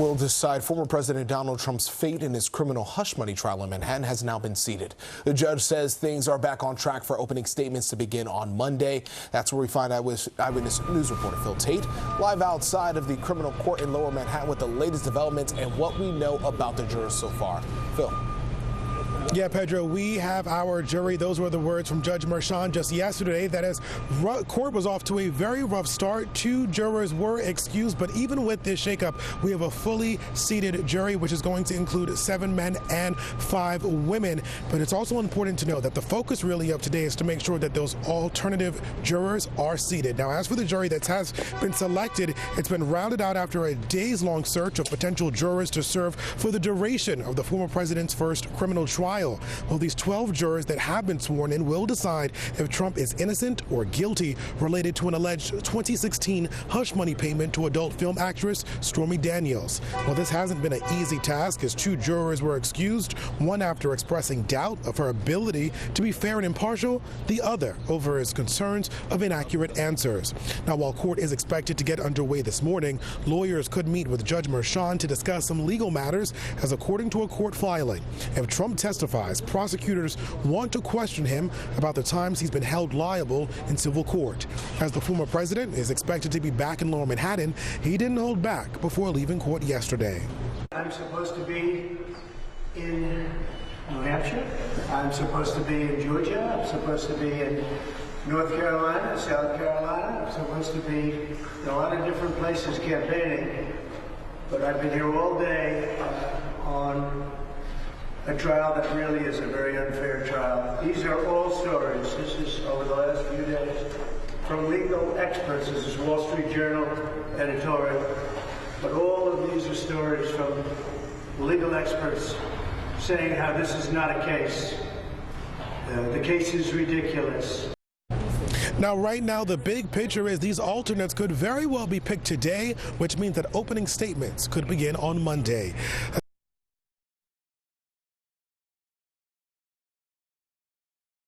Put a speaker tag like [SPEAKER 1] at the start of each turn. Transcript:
[SPEAKER 1] Will decide former President Donald Trump's fate in his criminal hush money trial in Manhattan has now been seated. The judge says things are back on track for opening statements to begin on Monday. That's where we find Eyewitness News reporter Phil Taitt live outside of the criminal court in Lower Manhattan with the latest developments and what we know about the jurors so far. Phil.
[SPEAKER 2] Yeah, Pedro, we have our jury. Those were the words from Judge Merchan just yesterday. That as court was off to a very rough start, 2 jurors were excused. But even with this shakeup, we have a fully seated jury, which is going to include 7 men and 5 women. But it's also important to know that the focus really of today is to make sure that those alternative jurors are seated. Now, as for the jury that has been selected, it's been rounded out after a days-long search of potential jurors to serve for the duration of the former president's first criminal trial. Well, these 12 jurors that have been sworn in will decide if Trump is innocent or guilty related to an alleged 2016 hush money payment to adult film actress Stormy Daniels. Well, this hasn't been an easy task as 2 jurors were excused, one after expressing doubt of her ability to be fair and impartial, the other over his concerns of inaccurate answers. Now, while court is expected to get underway this morning, lawyers could meet with Judge Merchan to discuss some legal matters, as according to a court filing, if Trump testifies, prosecutors want to question him about the times he's been held liable in civil court. As the former president is expected to be back in Lower Manhattan, he didn't hold back before leaving court yesterday.
[SPEAKER 3] I'm supposed to be in New Hampshire. I'm supposed to be in Georgia. I'm supposed to be in North Carolina, South Carolina. I'm supposed to be in a lot of different places campaigning. But I've been here all day on a trial that really is a very unfair trial. These are all stories. This is over the last few days from legal experts. This is Wall Street Journal editorial. But all of these are stories from legal experts saying how this is not a case. The case is ridiculous.
[SPEAKER 2] Now, right now, the big picture is these alternates could very well be picked today, which means that opening statements could begin on Monday.